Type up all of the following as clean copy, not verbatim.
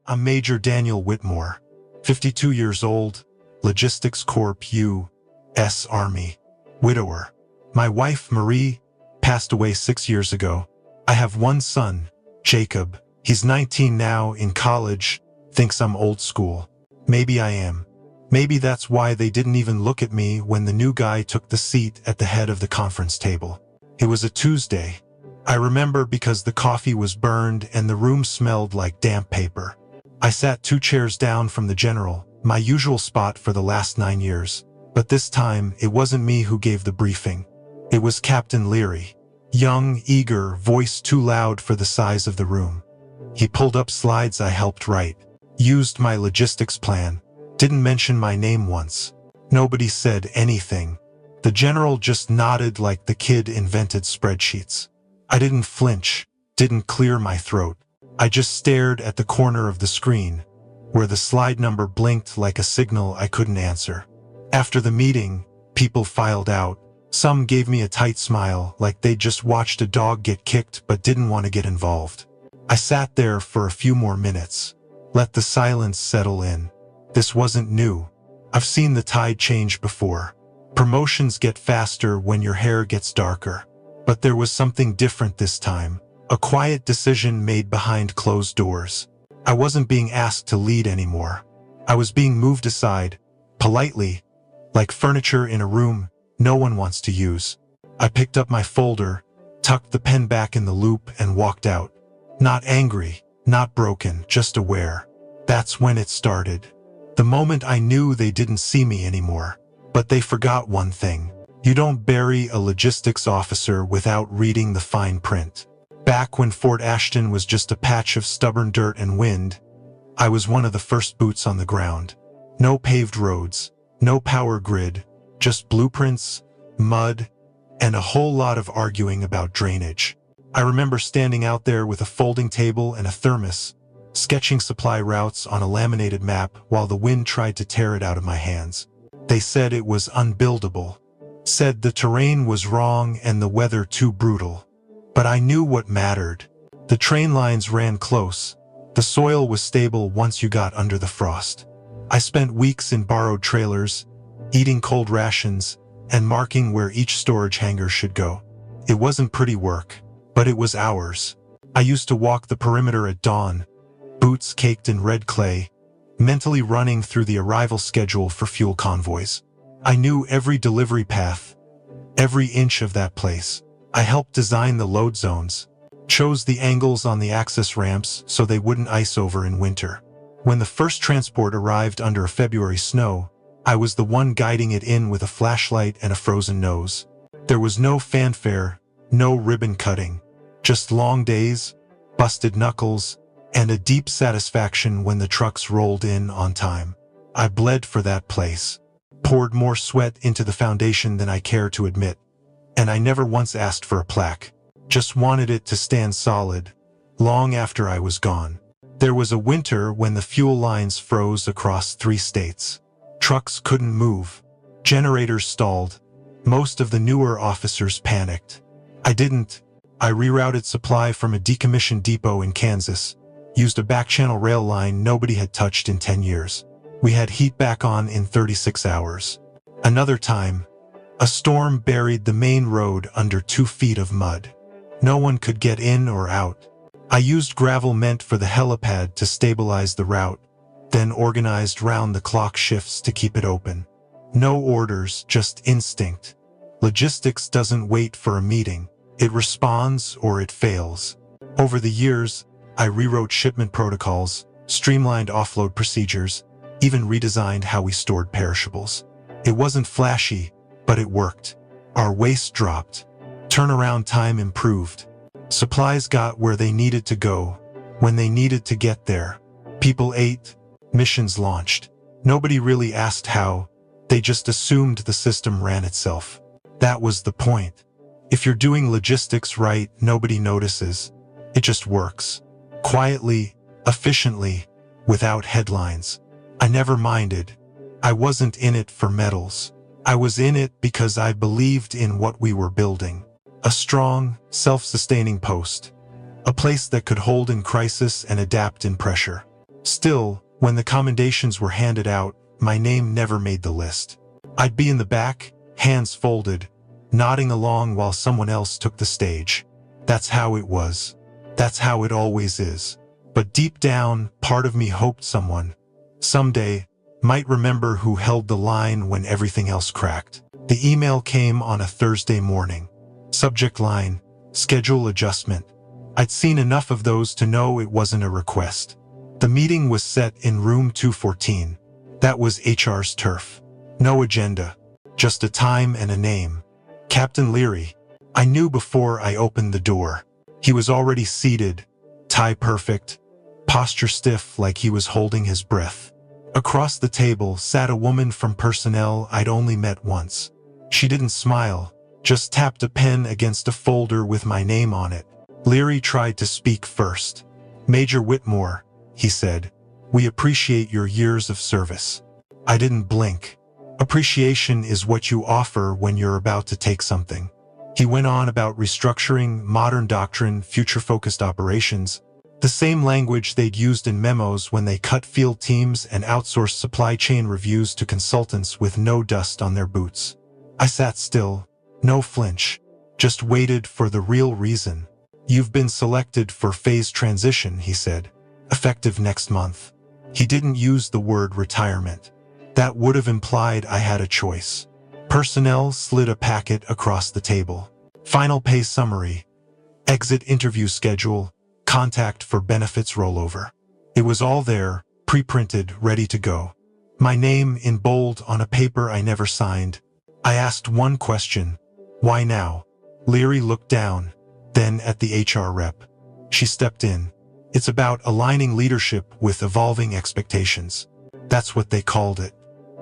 I'm Major Daniel Whitmore, 52 years old, Logistics Corp U.S. Army, widower. My wife, Marie, passed away 6 years ago. I have one son, Jacob. He's 19 now, in college, thinks I'm old school. Maybe I am. Maybe that's why they didn't even look at me when the new guy took the seat at the head of the conference table. It was a Tuesday. I remember because the coffee was burned and the room smelled like damp paper. I sat 2 chairs down from the general, my usual spot for the last 9 years. But this time, it wasn't me who gave the briefing. It was Captain Leary. Young, eager, voice too loud for the size of the room. He pulled up slides I helped write. Used my logistics plan. Didn't mention my name once. Nobody said anything. The general just nodded like the kid invented spreadsheets. I didn't flinch, didn't clear my throat. I just stared at the corner of the screen, where the slide number blinked like a signal I couldn't answer. After the meeting, people filed out. Some gave me a tight smile, like they'd just watched a dog get kicked but didn't want to get involved. I sat there for a few more minutes. Let the silence settle in. This wasn't new. I've seen the tide change before. Promotions get faster when your hair gets darker. But there was something different this time. A quiet decision made behind closed doors. I wasn't being asked to lead anymore. I was being moved aside, politely, like furniture in a room no one wants to use. I picked up my folder, tucked the pen back in the loop, and walked out. Not angry, not broken, just aware. That's when it started. The moment I knew they didn't see me anymore. But they forgot one thing. You don't bury a logistics officer without reading the fine print. Back when Fort Ashton was just a patch of stubborn dirt and wind, I was one of the first boots on the ground. No paved roads, no power grid, just blueprints, mud, and a whole lot of arguing about drainage. I remember standing out there with a folding table and a thermos, sketching supply routes on a laminated map while the wind tried to tear it out of my hands. They said it was unbuildable, said the terrain was wrong and the weather too brutal. But I knew what mattered. The train lines ran close. The soil was stable once you got under the frost. I spent weeks in borrowed trailers, eating cold rations, and marking where each storage hangar should go. It wasn't pretty work, but it was ours. I used to walk the perimeter at dawn, boots caked in red clay, mentally running through the arrival schedule for fuel convoys. I knew every delivery path, every inch of that place. I helped design the load zones, chose the angles on the access ramps so they wouldn't ice over in winter. When the first transport arrived under a February snow, I was the one guiding it in with a flashlight and a frozen nose. There was no fanfare, no ribbon cutting, just long days, busted knuckles, and a deep satisfaction when the trucks rolled in on time. I bled for that place, poured more sweat into the foundation than I care to admit, and I never once asked for a plaque, just wanted it to stand solid, long after I was gone. There was a winter when the fuel lines froze across 3 states. Trucks couldn't move. Generators stalled. Most of the newer officers panicked. I didn't. I rerouted supply from a decommissioned depot in Kansas, used a back-channel rail line nobody had touched in 10 years. We had heat back on in 36 hours. Another time, a storm buried the main road under 2 feet of mud. No one could get in or out. I used gravel meant for the helipad to stabilize the route, then organized round-the-clock shifts to keep it open. No orders, just instinct. Logistics doesn't wait for a meeting. It responds or it fails. Over the years, I rewrote shipment protocols, streamlined offload procedures, even redesigned how we stored perishables. It wasn't flashy, but it worked. Our waste dropped. Turnaround time improved. Supplies got where they needed to go, when they needed to get there. People ate. Missions launched. Nobody really asked how. They just assumed the system ran itself. That was the point. If you're doing logistics right, nobody notices. It just works. Quietly, efficiently, without headlines. I never minded. I wasn't in it for medals. I was in it because I believed in what we were building. A strong, self-sustaining post. A place that could hold in crisis and adapt in pressure. Still, when the commendations were handed out, my name never made the list. I'd be in the back, hands folded, nodding along while someone else took the stage. That's how it was. That's how it always is. But deep down, part of me hoped someone, someday, might remember who held the line when everything else cracked. The email came on a Thursday morning. Subject line, schedule adjustment. I'd seen enough of those to know it wasn't a request. The meeting was set in room 214. That was HR's turf. No agenda, just a time and a name. Captain Leary. I knew before I opened the door. He was already seated, tie perfect, posture stiff like he was holding his breath. Across the table sat a woman from personnel I'd only met once. She didn't smile, just tapped a pen against a folder with my name on it. Leary tried to speak first. Major Whitmore, he said, we appreciate your years of service. I didn't blink. Appreciation is what you offer when you're about to take something. He went on about restructuring, modern doctrine, future-focused operations, the same language they'd used in memos when they cut field teams and outsourced supply chain reviews to consultants with no dust on their boots. I sat still, no flinch, just waited for the real reason. You've been selected for phase transition, he said, effective next month. He didn't use the word retirement. That would have implied I had a choice. Personnel slid a packet across the table. Final pay summary, exit interview schedule, contact for benefits rollover. It was all there, pre-printed, ready to go. My name in bold on a paper I never signed. I asked one question, why now? Leary looked down, then at the HR rep. She stepped in. It's about aligning leadership with evolving expectations. That's what they called it.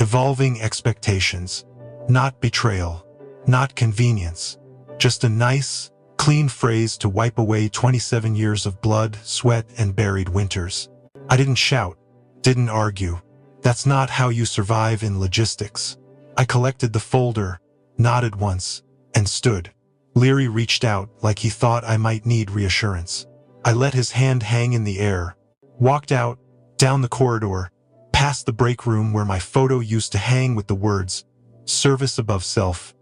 Evolving expectations. Not betrayal. Not convenience. Just a nice, clean phrase to wipe away 27 years of blood, sweat, and buried winters. I didn't shout. Didn't argue. That's not how you survive in logistics. I collected the folder, nodded once, and stood. Leary reached out like he thought I might need reassurance. I let his hand hang in the air, walked out, down the corridor, past the break room where my photo used to hang with the words, service above self.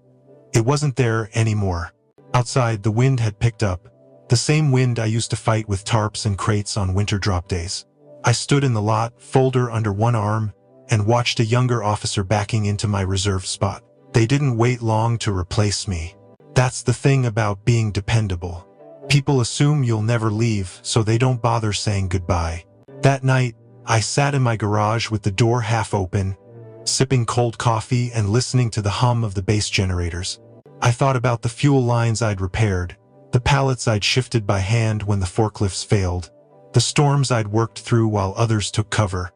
It wasn't there anymore. Outside, the wind had picked up, the same wind I used to fight with tarps and crates on winter drop days. I stood in the lot, folder under one arm, and watched a younger officer backing into my reserved spot. They didn't wait long to replace me. That's the thing about being dependable. People assume you'll never leave, so they don't bother saying goodbye. That night, I sat in my garage with the door half open, sipping cold coffee and listening to the hum of the base generators. I thought about the fuel lines I'd repaired, the pallets I'd shifted by hand when the forklifts failed, the storms I'd worked through while others took cover.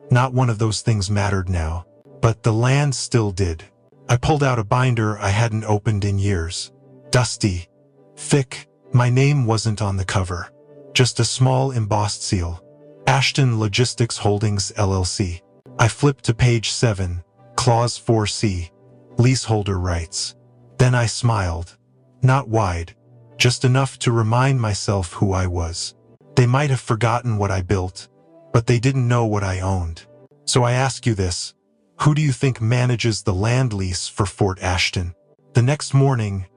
Not one of those things mattered now, but the land still did. I pulled out a binder I hadn't opened in years. Dusty, thick, my name wasn't on the cover. Just a small embossed seal. Ashton Logistics Holdings, LLC. I flipped to page 7, Clause 4C, leaseholder rights. Then I smiled. Not wide, just enough to remind myself who I was. They might have forgotten what I built, but they didn't know what I owned. So I ask you this, who do you think manages the land lease for Fort Ashton? The next morning,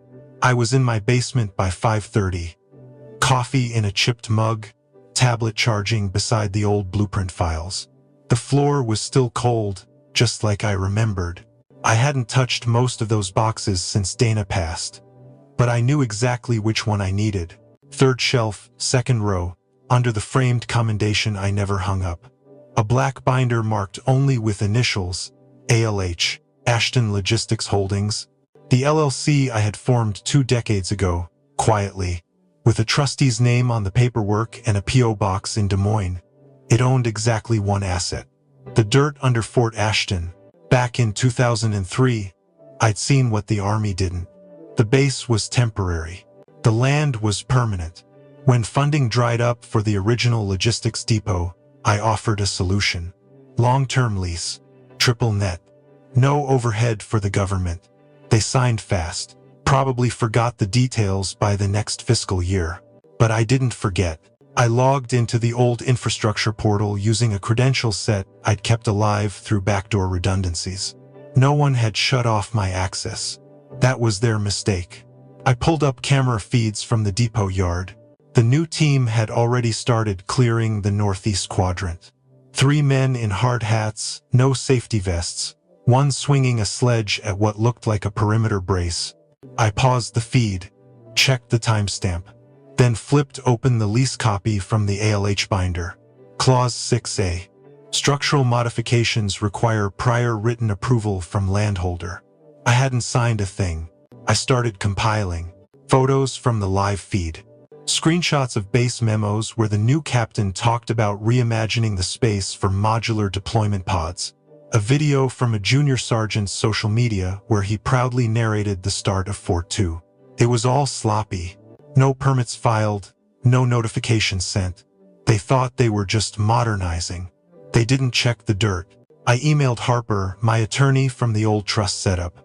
I was in my basement by 5:30. Coffee in a chipped mug, tablet charging beside the old blueprint files. The floor was still cold, just like I remembered. I hadn't touched most of those boxes since Dana passed, but I knew exactly which one I needed. Third shelf, second row, under the framed commendation I never hung up. A black binder marked only with initials, ALH, Ashton Logistics Holdings. The LLC I had formed 2 decades ago, quietly, with a trustee's name on the paperwork and a P.O. box in Des Moines. It owned exactly one asset. The dirt under Fort Ashton. Back in 2003, I'd seen what the Army didn't. The base was temporary. The land was permanent. When funding dried up for the original logistics depot, I offered a solution. Long-term lease, triple net. No overhead for the government. They signed fast. Probably forgot the details by the next fiscal year. But I didn't forget. I logged into the old infrastructure portal using a credential set I'd kept alive through backdoor redundancies. No one had shut off my access. That was their mistake. I pulled up camera feeds from the depot yard. The new team had already started clearing the northeast quadrant. 3 men in hard hats, no safety vests, one swinging a sledge at what looked like a perimeter brace. I paused the feed, checked the timestamp, then flipped open the lease copy from the ALH binder. Clause 6A. Structural modifications require prior written approval from landholder. I hadn't signed a thing. I started compiling photos from the live feed, screenshots of base memos where the new captain talked about reimagining the space for modular deployment pods, a video from a junior sergeant's social media where he proudly narrated the start of Fort 2. It was all sloppy. No permits filed, no notifications sent. They thought they were just modernizing. They didn't check the dirt. I emailed Harper, my attorney from the old trust setup,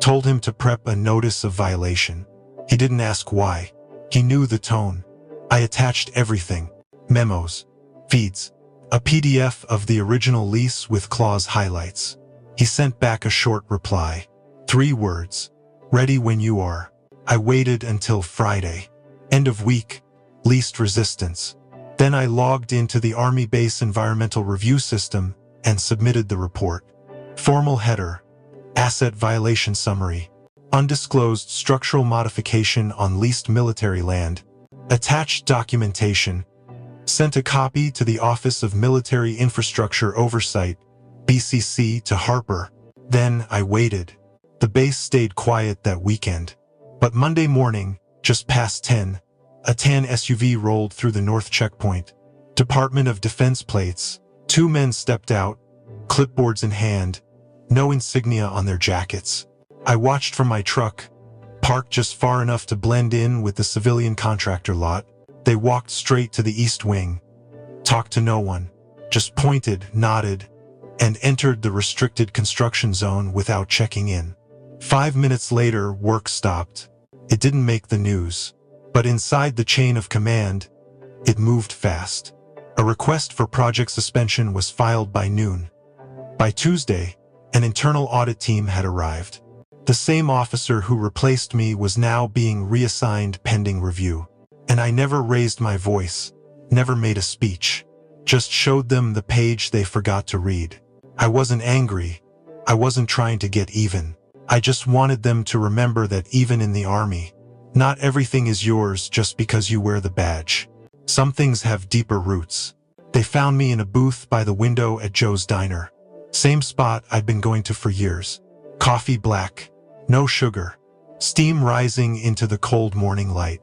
told him to prep a notice of violation. He didn't ask why. He knew the tone. I attached everything: memos, feeds, a PDF of the original lease with clause highlights. He sent back a short reply. 3 words: ready when you are. I waited until Friday. End of week. Least resistance. Then I logged into the Army Base Environmental Review System and submitted the report. Formal header: Asset Violation Summary. Undisclosed structural modification on leased military land. Attached documentation. Sent a copy to the Office of Military Infrastructure Oversight, BCC, to Harper. Then I waited. The base stayed quiet that weekend. But Monday morning, just past 10, a tan SUV rolled through the north checkpoint. Department of Defense plates. 2 men stepped out, clipboards in hand, no insignia on their jackets. I watched from my truck, parked just far enough to blend in with the civilian contractor lot. They walked straight to the east wing, talked to no one, just pointed, nodded, and entered the restricted construction zone without checking in. 5 minutes later, work stopped. It didn't make the news, but inside the chain of command, it moved fast. A request for project suspension was filed by noon. By Tuesday, an internal audit team had arrived. The same officer who replaced me was now being reassigned pending review. And I never raised my voice, never made a speech, just showed them the page they forgot to read. I wasn't angry. I wasn't trying to get even. I just wanted them to remember that even in the Army, not everything is yours just because you wear the badge. Some things have deeper roots. They found me in a booth by the window at Joe's Diner. Same spot I'd been going to for years. Coffee black, no sugar, steam rising into the cold morning light.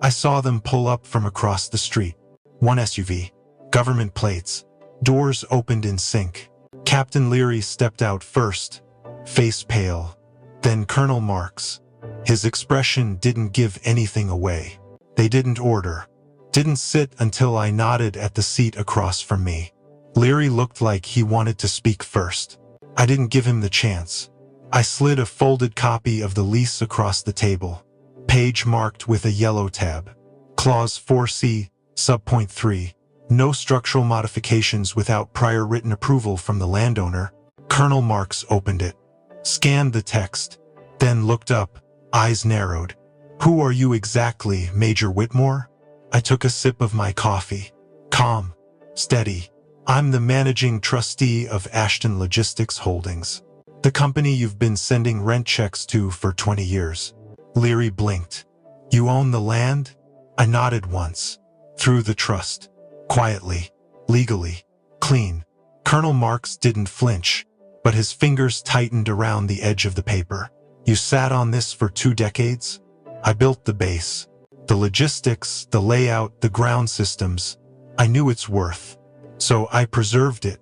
I saw them pull up from across the street. 1 SUV, government plates, doors opened in sync. Captain Leary stepped out first, face pale, then Colonel Marks. His expression didn't give anything away. They didn't order, didn't sit until I nodded at the seat across from me. Leary looked like he wanted to speak first. I didn't give him the chance. I slid a folded copy of the lease across the table, page marked with a yellow tab. Clause 4C, subpoint 3. No structural modifications without prior written approval from the landowner. Colonel Marks opened it, scanned the text, then looked up, eyes narrowed. Who are you exactly, Major Whitmore? I took a sip of my coffee. Calm, steady. I'm the managing trustee of Ashton Logistics Holdings, the company you've been sending rent checks to for 20 years. Leary blinked. You own the land? I nodded once. Through the trust. Quietly. Legally. Clean. Colonel Marks didn't flinch, but his fingers tightened around the edge of the paper. You sat on this for 2 decades? I built the base. The logistics, the layout, the ground systems. I knew its worth. So I preserved it.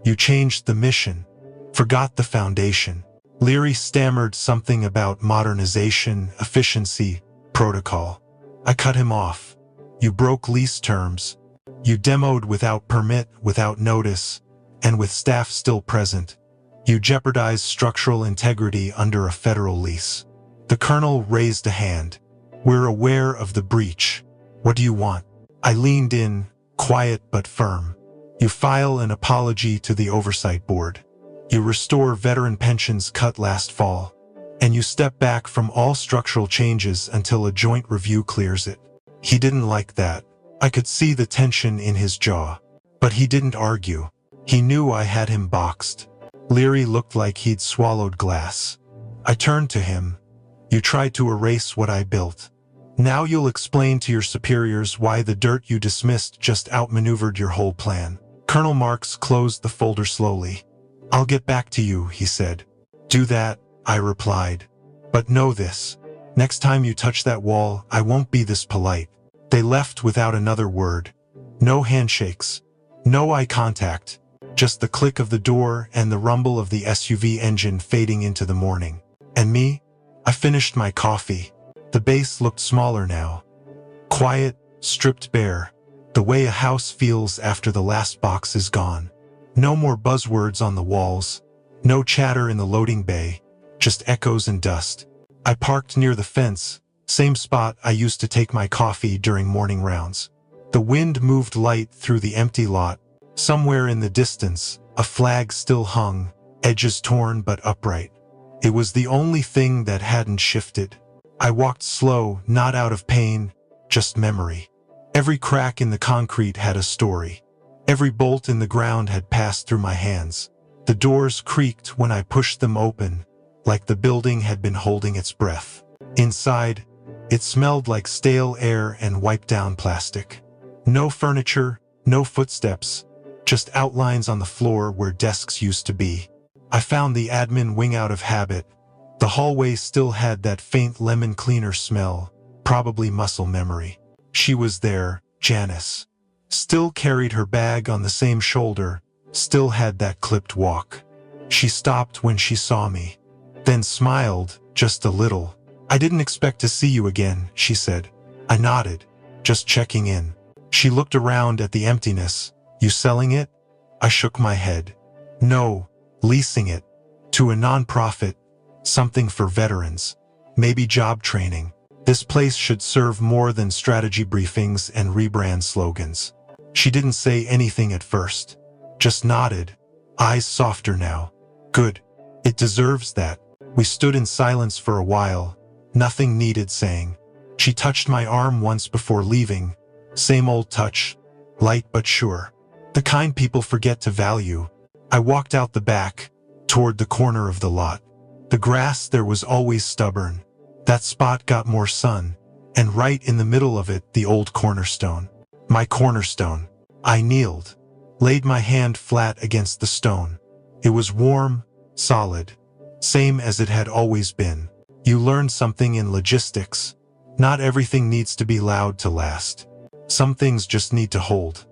You changed the mission. Forgot the foundation. Leary stammered something about modernization, efficiency, protocol. I cut him off. You broke lease terms. You demoed without permit, without notice, and with staff still present. You jeopardized structural integrity under a federal lease. The colonel raised a hand. We're aware of the breach. What do you want? I leaned in, quiet but firm. You file an apology to the oversight board. You restore veteran pensions cut last fall. And you step back from all structural changes until a joint review clears it. He didn't like that. I could see the tension in his jaw. But he didn't argue. He knew I had him boxed. Leary looked like he'd swallowed glass. I turned to him. You tried to erase what I built. Now you'll explain to your superiors why the dirt you dismissed just outmaneuvered your whole plan. Colonel Marks closed the folder slowly. I'll get back to you, he said. Do that, I replied. But know this. Next time you touch that wall, I won't be this polite. They left without another word. No handshakes. No eye contact. Just the click of the door and the rumble of the SUV engine fading into the morning. And me? I finished my coffee. The base looked smaller now. Quiet, stripped bare. The way a house feels after the last box is gone. No more buzzwords on the walls. No chatter in the loading bay. Just echoes and dust. I parked near the fence, same spot I used to take my coffee during morning rounds. The wind moved light through the empty lot. Somewhere in the distance, a flag still hung, edges torn but upright. It was the only thing that hadn't shifted. I walked slow, not out of pain, just memory. Every crack in the concrete had a story. Every bolt in the ground had passed through my hands. The doors creaked when I pushed them open, like the building had been holding its breath. Inside, it smelled like stale air and wiped-down plastic. No furniture, no footsteps, just outlines on the floor where desks used to be. I found the admin wing out of habit. The hallway still had that faint lemon cleaner smell, probably muscle memory. She was there, Janice. Still carried her bag on the same shoulder, still had that clipped walk. She stopped when she saw me, then smiled, just a little. I didn't expect to see you again, she said. I nodded, just checking in. She looked around at the emptiness. You selling it? I shook my head. No, leasing it. To a nonprofit. Something for veterans. Maybe job training. This place should serve more than strategy briefings and rebrand slogans. She didn't say anything at first. Just nodded. Eyes softer now. Good. It deserves that. We stood in silence for a while. Nothing needed saying. She touched my arm once before leaving. Same old touch. Light but sure. The kind people forget to value. I walked out the back, toward the corner of the lot. The grass there was always stubborn. That spot got more sun, and right in the middle of it, the old cornerstone. My cornerstone. I kneeled, laid my hand flat against the stone. It was warm, solid, same as it had always been. You learn something in logistics. Not everything needs to be loud to last. Some things just need to hold.